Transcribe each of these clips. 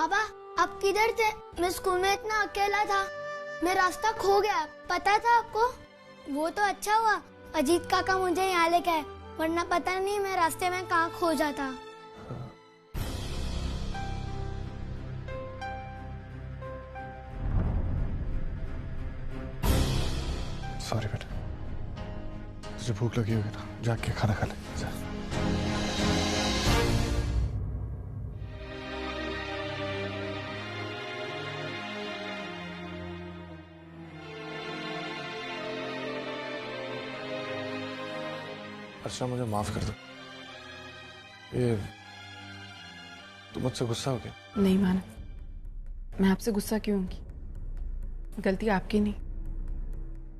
बाबा आप किधर थे? मैं स्कूल में इतना अकेला था, मैं रास्ता खो गया। पता था आपको? वो तो अच्छा हुआ अजीत काका मुझे यहाँ लेके आए, वरना पता नहीं मैं रास्ते में कहाँ खो जाता। सॉरी बेटा, तुझे भूख लगी होगी ना, जाके खाना खा ले। अच्छा मुझे माफ कर दो, ये तुम मुझसे गुस्सा हो गया? नहीं मानव, मैं आपसे गुस्सा क्यों होंगी? गलती आपकी नहीं,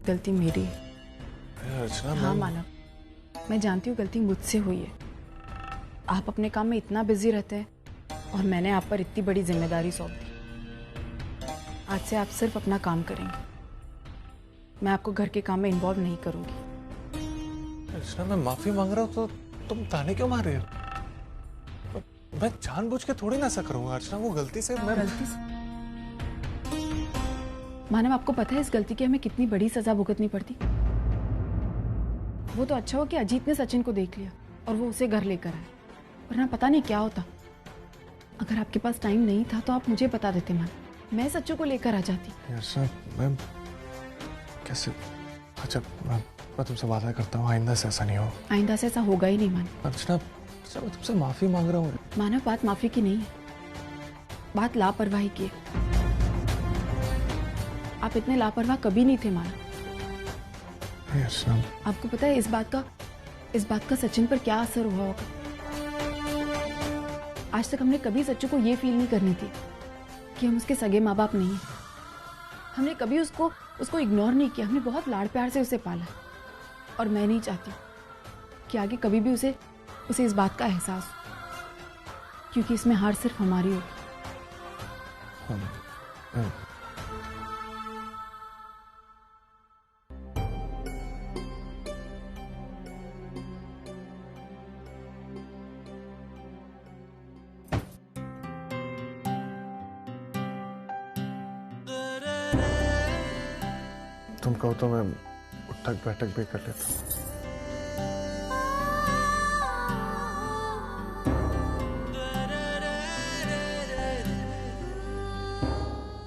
गलती मेरी है। अर्चना, हाँ मानव, मैं जानती हूँ गलती मुझसे हुई है। आप अपने काम में इतना बिजी रहते हैं और मैंने आप पर इतनी बड़ी जिम्मेदारी सौंप दी। आज से आप सिर्फ अपना काम करेंगे, मैं आपको घर के काम में इन्वॉल्व नहीं करूंगी। अर्चना, मैं माफी मांग रहा हूँ तो तुम ताने क्यों मार रही हो? मैं जानबूझ के थोड़ी ना ऐसा करूंगा अर्चना, वो गलती से मैं गलती से? मानव आपको पता है इस गलती की हमें कितनी बड़ी सजा भुगतनी पड़ती। वो तो अच्छा हो कि अजीत ने सचिन को देख लिया और वो उसे घर लेकर आए, वरना पता नहीं क्या होता। अगर आपके पास टाइम नहीं था तो आप मुझे बता देते मानव, मैं सच्चू को लेकर आ जाती। मैं कैसे? अच्छा मैं तुमसे वादा करता हूँ आइंदा से ऐसा नहीं हो। आइंदा से ऐसा होगा ही नहीं मानव। अर्चना, मैं तुमसे माफी मांग रहा हूँ। मानव बात माफी की नहीं है, बात लापरवाही की है। आप इतने लापरवाह कभी नहीं थे मानव। आपको पता है इस बात का सचिन पर क्या असर हुआ होगा? आज तक हमने कभी सच्चू को ये फील नहीं करनी थी कि हम उसके सगे माँ बाप नहीं हैं। हमने कभी उसको इग्नोर नहीं किया, हमने बहुत लाड़ प्यार से उसे पाला। और मैं नहीं चाहती कि आगे कभी भी उसे इस बात का एहसास हो, क्योंकि इसमें हार सिर्फ हमारी होगी। तुम कहो तो मैं उठक बैठक भी कर लेता हूँ।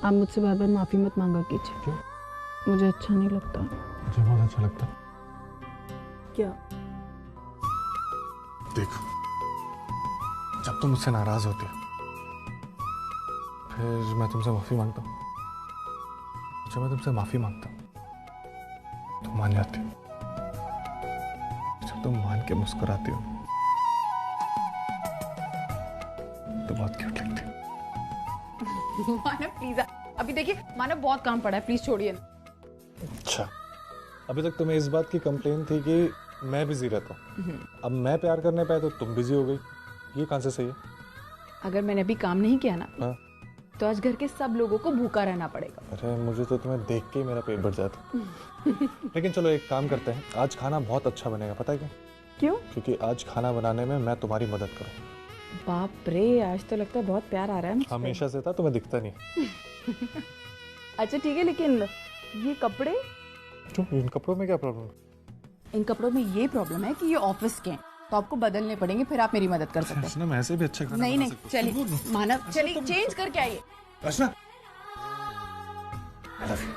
आप मुझसे बार बार माफी मत मांगा कीजिए। क्यों? मुझे अच्छा नहीं लगता। मुझे बहुत अच्छा लगता। क्या? देखो, जब तुम मुझसे नाराज होती हो फिर मैं तुमसे माफी मांगता हूँ। जब मैं तुमसे माफी मांगता हूँ तुम मान जाती हो। जब तुम मान के मुस्कुराती हो तो बहुत क्यूट लगती हो। मानव प्लीज, अभी देखिए मानव बहुत काम पड़ा है, प्लीज छोड़िए ना। अच्छा, अभी तक तुम्हें इस बात की कंप्लेन थी कि मैं बिजी रहता हूँ, अब मैं प्यार करने पे तो तुम बिजी हो गई। ये कहाँ से सही है? अगर मैंने अभी काम नहीं किया ना हाँ? तो आज घर के सब लोगों को भूखा रहना पड़ेगा। अरे मुझे तो तुम्हें देख के ही मेरा पेट भर जाता। लेकिन चलो एक काम करते हैं, आज खाना बहुत अच्छा बनेगा। पता है क्यों? क्यों? क्योंकि आज खाना बनाने में मैं तुम्हारी मदद करूँ। बाप रे, आज तो लगता है बहुत प्यार आ रहा है मुझ पे। हमेशा से था, तुम्हें दिखता नहीं। अच्छा ठीक है, लेकिन ये कपड़े? क्यों? इन कपड़ों में क्या प्रॉब्लम? इन कपड़ों में ये प्रॉब्लम है कि ये ऑफिस के हैं, तो आपको बदलने पड़ेंगे, फिर आप मेरी मदद कर सकते हैं। मैं ऐसे भी अच्छा खाना नहीं बना नहीं, सकता हूँ। चलिए मानव, चलिए चेंज करके आइए। अर्चना, I love you.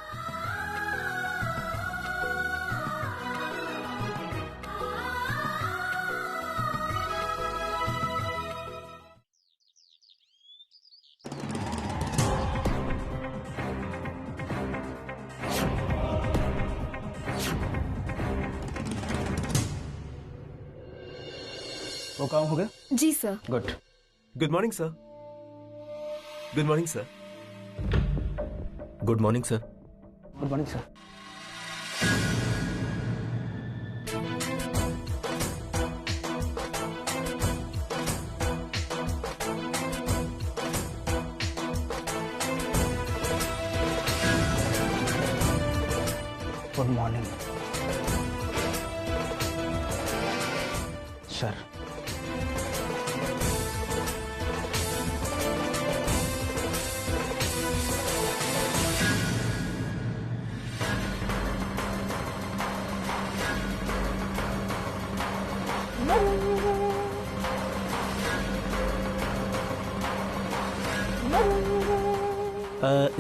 वो काम हो गया? जी sir. Good. Good morning sir. Good morning sir. Good morning sir. Good morning sir. Good morning sir.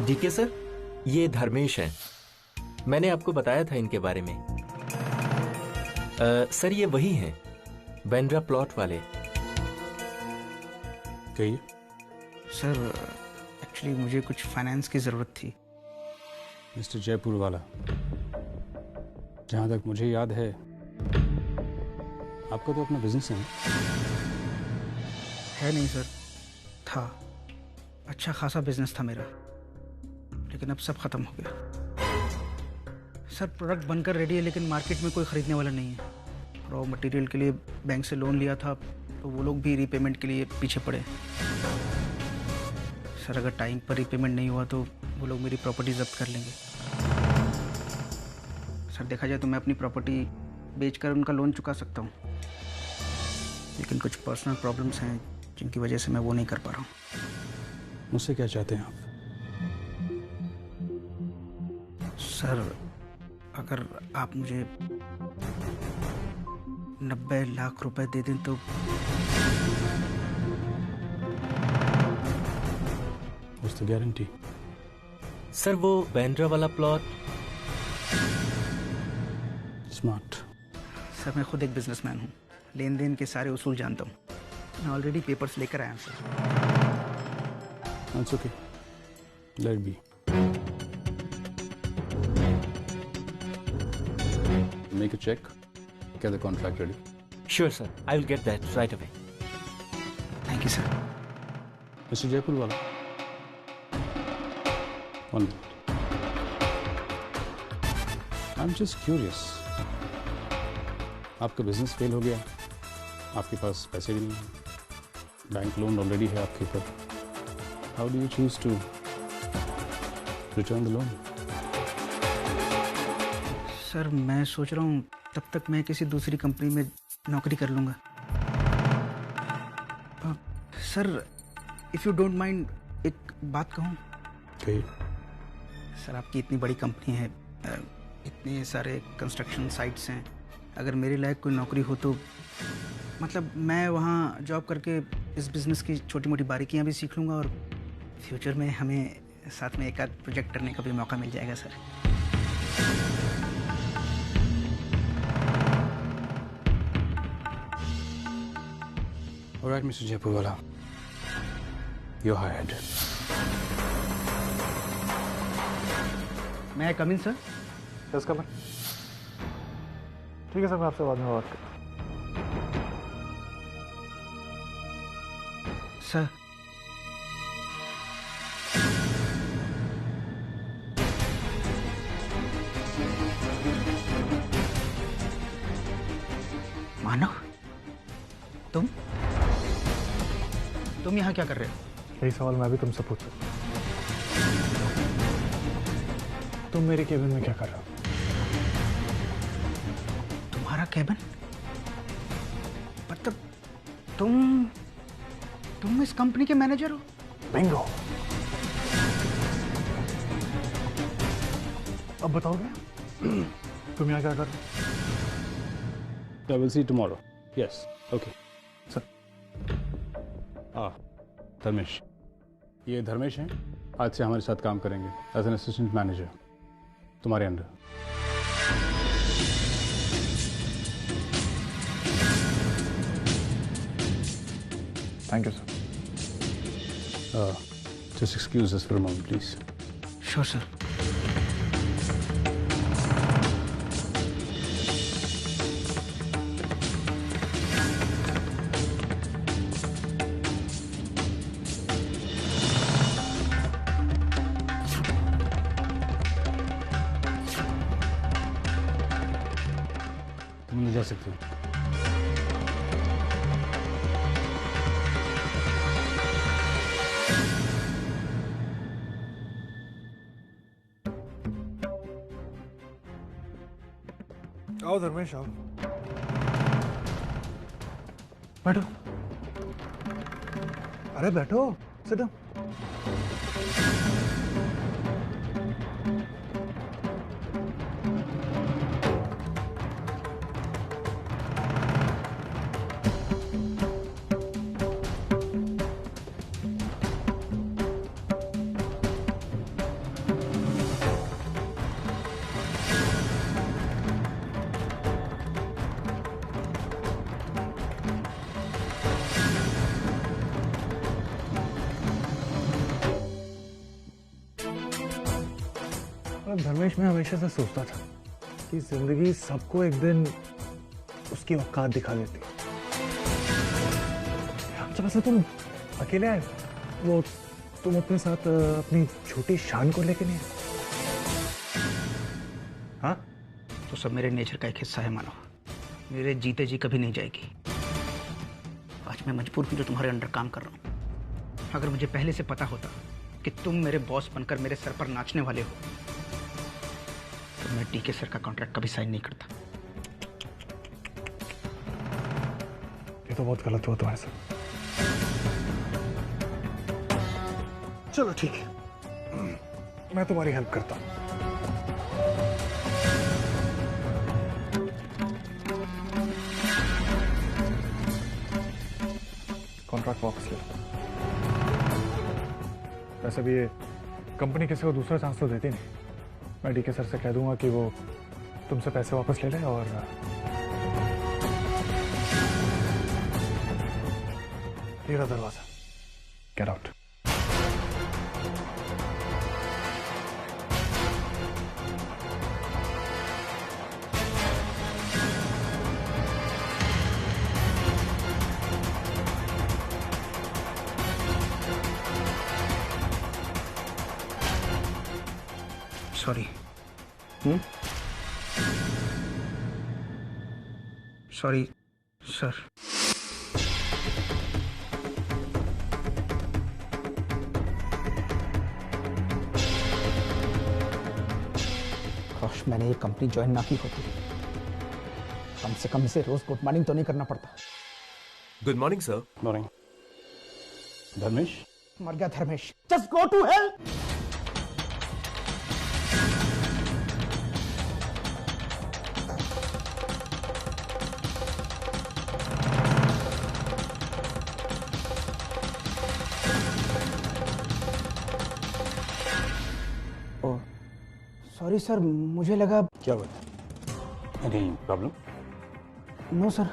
DK sir, ये धर्मेश हैं। मैंने आपको बताया था इनके बारे में। सर ये वही हैं, बेंड्रा प्लॉट वाले। कहिए। सर एक्चुअली मुझे कुछ फाइनेंस की ज़रूरत थी। मिस्टर जयपुर वाला, जहाँ तक मुझे याद है आपका तो अपना बिजनेस है नहीं सर, था। अच्छा खासा बिजनेस था मेरा, लेकिन अब सब खत्म हो गया। सर प्रोडक्ट बनकर रेडी है, लेकिन मार्केट में कोई ख़रीदने वाला नहीं है। रॉ मटेरियल के लिए बैंक से लोन लिया था, तो वो लोग भी रीपेमेंट के लिए पीछे पड़े। सर अगर टाइम पर रीपेमेंट नहीं हुआ तो वो लोग मेरी प्रॉपर्टी जब्त कर लेंगे। सर देखा जाए तो मैं अपनी प्रॉपर्टी बेचकर उनका लोन चुका सकता हूँ, लेकिन कुछ पर्सनल प्रॉब्लम्स हैं जिनकी वजह से मैं वो नहीं कर पा रहा हूँ। मुझसे क्या चाहते हैं आप? सर अगर आप मुझे 90 लाख रुपए दे दें तो। What's the guarantee? सर वो बेंड्रा वाला प्लॉट। स्मार्ट। सर मैं खुद एक बिजनेसमैन हूँ, लेन देन के सारे उसूल जानता हूँ। मैं ऑलरेडी पेपर्स लेकर आया हूँ sir. That's okay. Let be. Make a check. Get the contract ready. Sure sir, I will get that right away. Thank you sir. Mr. Jaipur वाला, 1 minute. I'm just curious. आपका बिजनेस फेल हो गया, आपके पास पैसे भी नहीं हैं, बैंक लोन ऑलरेडी है आपके ऊपर। How do you choose to return the loan? Sir मैं सोच रहा हूँ तब तक मैं किसी दूसरी कंपनी में नौकरी कर लूँगा। Sir if you don't mind एक बात कहूँ? कहिए। सर आपकी इतनी बड़ी कंपनी है, इतने सारे कंस्ट्रक्शन साइट्स हैं, अगर मेरे लायक कोई नौकरी हो तो मतलब मैं वहाँ जॉब करके इस बिज़नेस की छोटी मोटी बारीकियाँ भी सीख लूँगा और फ्यूचर में हमें साथ में एक आध प्रोजेक्ट करने का भी मौका मिल जाएगा sir. All right, Mr. Jayapurwala, you're hired. मैं कम इन सर? यस कमर। ठीक है सर, मैं आपसे बाद में बात करता हूँ। सर मानव, तुम यहाँ क्या कर रहे हो? यही सवाल मैं भी तुमसे पूछ सकता हूँ। तुम मेरे केबिन में क्या कर रहे हो? तुम्हारा केबिन? मतलब तुम इस कंपनी के मैनेजर हो? बिंगो। अब बताओगे तुम यहाँ क्या कर रहे हो? I will see you tomorrow. Yes. Okay. Sir. Dharmesh, ये धर्मेश हैं, आज से हमारे साथ काम करेंगे एज एन असिस्टेंट मैनेजर तुम्हारे under. Thank you sir. Just excuse us for a moment, please. Sure sir. तुम ले जा सकते हो। आओ धर्मेश, आओ। बैठो। अरे बैठो, सिट डाउन। और धर्मेश, मैं हमेशा से सोचता था कि जिंदगी सबको एक दिन उसकी औकात दिखा देती है। जब ऐसे तुम अकेले आए, वो तुम अपने साथ अपनी छोटी शान को लेके नहीं आए? हाँ, तो सब मेरे नेचर का एक हिस्सा है मानव। मेरे जीते जी कभी नहीं जाएगी। आज मैं मजबूर हूं जो तुम्हारे अंडर काम कर रहा हूं। अगर मुझे पहले से पता होता कि तुम मेरे बॉस बनकर मेरे सर पर नाचने वाले हो, तो मैं डीके सर का कॉन्ट्रैक्ट कभी साइन नहीं करता। ये तो बहुत गलत हुआ तुम्हारे साथ। चलो ठीक है, मैं तुम्हारी हेल्प करता हूं। कॉन्ट्रैक्ट वापस ले। वैसे भी ये कंपनी किसी को दूसरा चांस तो देती नहीं। मैं डीके सर से कह दूंगा कि वो तुमसे पैसे वापस ले ले और ये रहा दरवाजा। Get out. Sorry. Sorry sir. काश मैंने ये कंपनी ज्वाइन ना की होती। कम से कम इसे रोज गुड मॉर्निंग तो नहीं करना पड़ता। Good morning sir. Morning. Dharmesh? मर गया Dharmesh. Just go to hell. Sorry sir, मुझे लगा। क्या बात? Any problem? No sir.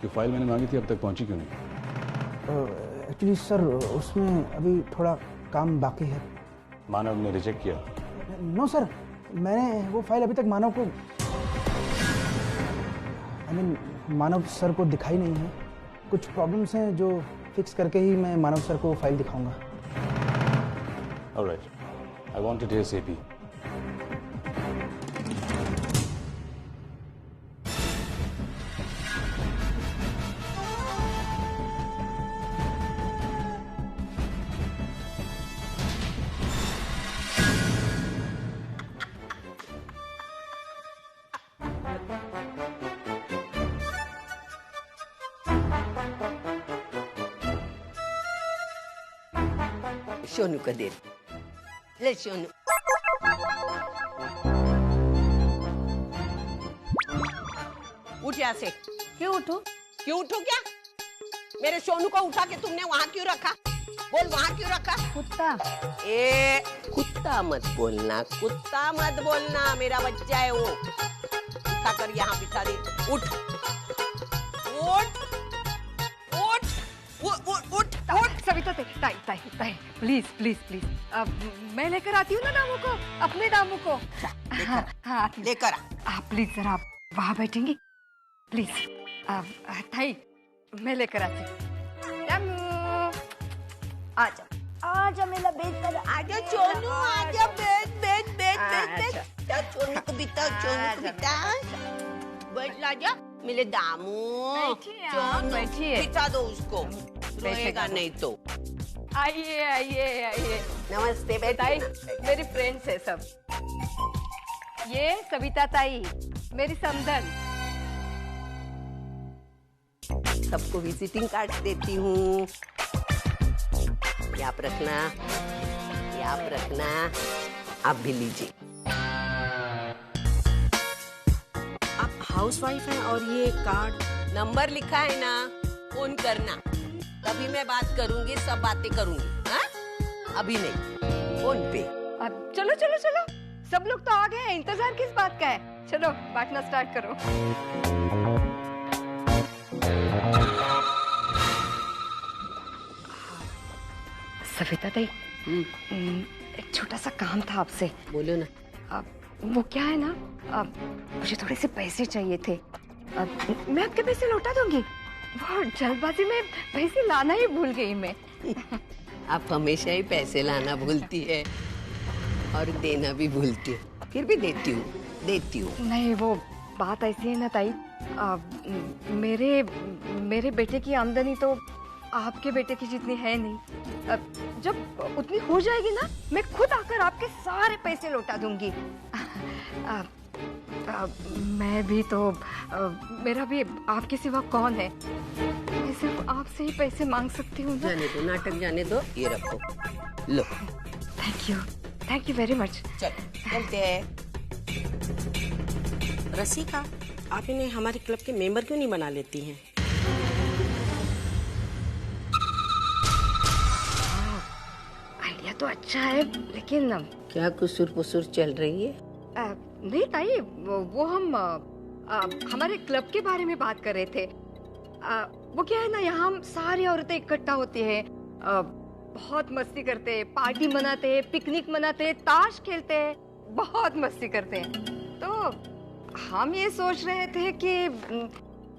जो फाइल मैंने मांगी थी अब तक पहुंची क्यों नहीं? एक्चुअली सर उसमें अभी थोड़ा काम बाकी है। मानव ने रिजेक्ट किया? नो सर, मैंने वो फाइल अभी तक मानव को मानव सर को दिखाई नहीं है। कुछ प्रॉब्लम्स हैं जो फिक्स करके ही मैं मानव सर को फाइल दिखाऊंगा। Alright, I want it ASAP. Sonu को दे। ले सोनू। उठ यहाँ से। क्यों उठूं? क्यों उठूं क्या? मेरे सोनू को उठा के तुमने वहाँ क्यों रखा? बोल, वहाँ क्यों रखा? कुत्ता। ए, कुत्ता मत बोलना, कुत्ता मत बोलना, मेरा बच्चा है वो। उठा कर यहाँ बिठा दे। उठ उठ उठ उठ उठ उठ। सविता, ताई ताई ताई, प्लीज प्लीज प्लीज, मैं लेकर आती हूँ ना दामू को, अपने दामू को। हाँ हाँ, लेकर आप प्लीज जरा वहाँ बैठेंगी प्लीज। ताई, मैं लेकर आती हूँ। दामू, आजा आजा मेरा बेटा। आजा सोनू, आजा। बैठ। चल सोनू को बिता, सोनू को बिता। बैठ लाजा मेरे दामू। बैठिए। बिता दो उसको, रोएगा नहीं तो। आइए आइए आइए। नमस्ते बेटा। मेरी फ्रेंड्स है सब। ये सविता ताई, मेरी समधन। सबको विजिटिंग कार्ड देती हूँ। आप रखना, आप रखना, आप भी लीजिए। आप हाउसवाइफ हैं और ये कार्ड नंबर लिखा है ना, फोन करना, तभी मैं बात करूंगी, सब बातें करूंगी। हाँ? अभी नहीं, फोन पे। अब चलो चलो चलो, सब लोग तो आ गए हैं, इंतजार किस बात का है? चलो बांटना स्टार्ट करो। सविता ताई, एक छोटा सा काम था आपसे। बोलो ना। वो क्या है ना, मुझे थोड़े से पैसे चाहिए थे। मैं आपके पैसे लौटा दूंगी। वो जल्दबाजी में पैसे लाना ही भूल गई मैं। आप हमेशा ही पैसे लाना भूलती है और देना भी भूलती है, फिर भी देती हूँ। नहीं, वो बात ऐसी है ना ताई, मेरे बेटे की आमदनी तो आपके बेटे की जितनी है नहीं। जब उतनी हो जाएगी ना, मैं खुद आकर आपके सारे पैसे लौटा दूंगी। मैं भी तो, मेरा भी आपके सिवा कौन है? मैं सिर्फ आपसे ही पैसे मांग सकती हूँ ना। जाने दो, नाटक जाने दो, ये रखो, लो। Thank you very much. चलते हैं। रसिका, आप इन्हें हमारे क्लब के मेंबर क्यों नहीं बना लेती हैं? आइडिया तो अच्छा है, लेकिन क्या कुसुर पुसुर चल रही है? नहीं ताई, वो हम हमारे क्लब के बारे में बात कर रहे थे। वो क्या है ना, यहाँ हम सारी औरतें इकट्ठा होती हैं, बहुत मस्ती करते हैं, पार्टी मनाते हैं, पिकनिक मनाते हैं, ताश खेलते हैं, बहुत मस्ती करते हैं। तो हम ये सोच रहे थे कि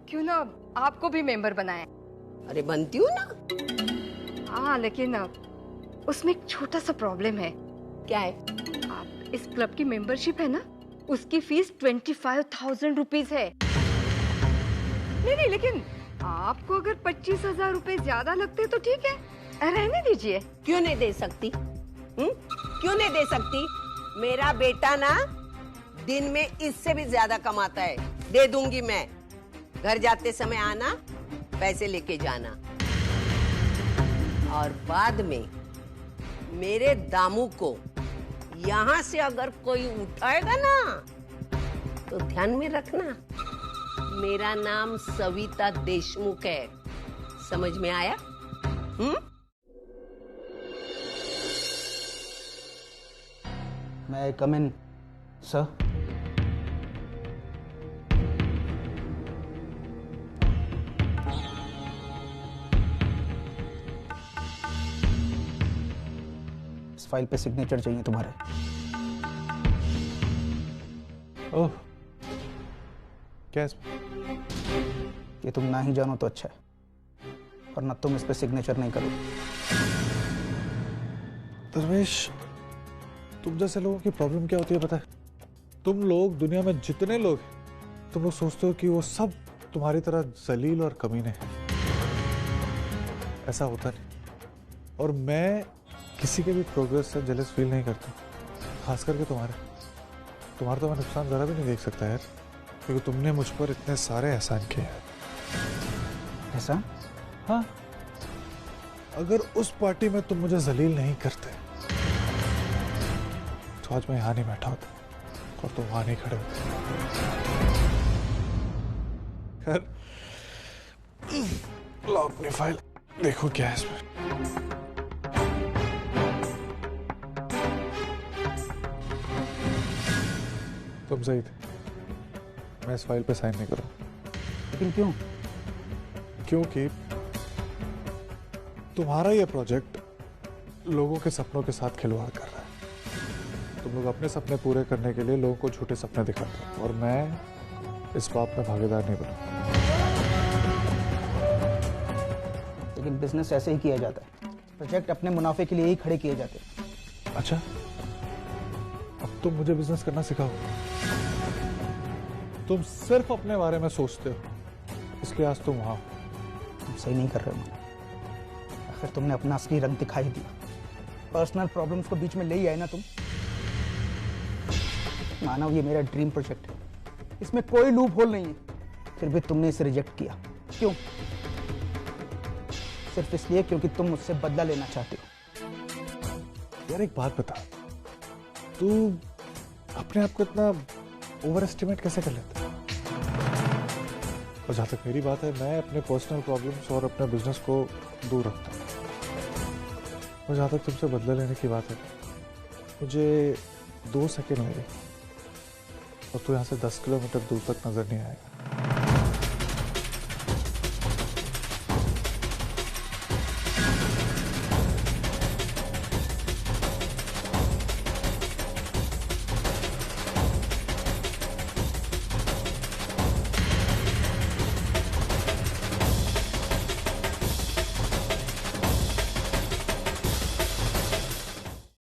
क्यों ना आपको भी मेंबर बनाएं। अरे बनती हूँ ना। हाँ, लेकिन उसमें एक छोटा सा प्रॉब्लम है। क्या है? इस क्लब की मेंबरशिप है ना, उसकी फीस 25,000 रुपीज है। नहीं, लेकिन आपको अगर 25,000 रुपए ज्यादा लगते तो ठीक है, रहने दीजिए। क्यों नहीं दे सकती? क्यों नहीं दे सकती? मेरा बेटा ना दिन में इससे भी ज्यादा कमाता है, दे दूंगी मैं। घर जाते समय आना, पैसे लेके जाना, और बाद में मेरे दामू को यहाँ से अगर कोई उठाएगा ना, तो ध्यान में रखना, मेरा नाम सविता देशमुख है। समझ में आया? मैं कम इन सर? इस फाइल पे सिग्नेचर चाहिए तुम्हारे। ओह, क्या इसमें? ये तुम ना ही जानो तो अच्छा है, वरना तुम इस पे सिग्नेचर नहीं करो। धर्मेश, तुम जैसे लोगों की प्रॉब्लम क्या होती है पता है? तुम लोग, दुनिया में जितने लोग हैं, तुम लोग सोचते हो कि वो सब तुम्हारी तरह जलील और कमीने हैं। ऐसा होता नहीं। और मैं किसी के भी प्रोग्रेस से जेलस फील नहीं करता, खास करके तुम्हारा तो मैं नुकसान जरा भी नहीं देख सकता यार, क्योंकि तुमने मुझ पर इतने सारे एहसान किए हैं। एहसान? हाँ, अगर उस पार्टी में तुम मुझे जलील नहीं करते तो आज मैं यहाँ नहीं बैठा होता और तुम वहां नहीं खड़े होते। खैर, लो अपनी फाइल, देखो क्या है इसमें। तुम सही थे, मैं इस फाइल पे साइन नहीं करूँ। लेकिन क्यों? क्योंकि तुम्हारा ये प्रोजेक्ट लोगों के सपनों के साथ खिलवाड़ कर रहा है। तुम लोग अपने सपने पूरे करने के लिए लोगों को झूठे सपने दिखाते हो, और मैं इस बात में भागीदार नहीं बनूंगा। लेकिन बिजनेस ऐसे ही किया जाता है, प्रोजेक्ट अपने मुनाफे के लिए ही खड़े किए जाते हैं। अच्छा, अब तुम मुझे बिजनेस करना सिखाओ। तुम सिर्फ अपने बारे में सोचते हो, इसलिए आज तुम वहां हो। तुम सही नहीं कर रहे हो। आखिर तुमने अपना असली रंग दिखा ही दिया। पर्सनल प्रॉब्लम्स को बीच में ले ही आए ना तुम। मानव, ये मेरा ड्रीम प्रोजेक्ट है, इसमें कोई लूप होल नहीं है, फिर भी तुमने इसे रिजेक्ट किया। क्यों? सिर्फ इसलिए क्योंकि तुम मुझसे बदला लेना चाहते हो। यार एक बात बता, तू अपने आप को इतना ओवर एस्टिमेट कैसे कर लेता है? और जहां तक मेरी बात है, मैं अपने पर्सनल प्रॉब्लम्स और अपने बिजनेस को दूर रखता हूँ। और जहां तक तुमसे बदला लेने की बात है, मुझे 2 सेकेंड लगे और तू यहाँ से 10 किलोमीटर दूर तक नजर नहीं आएगा।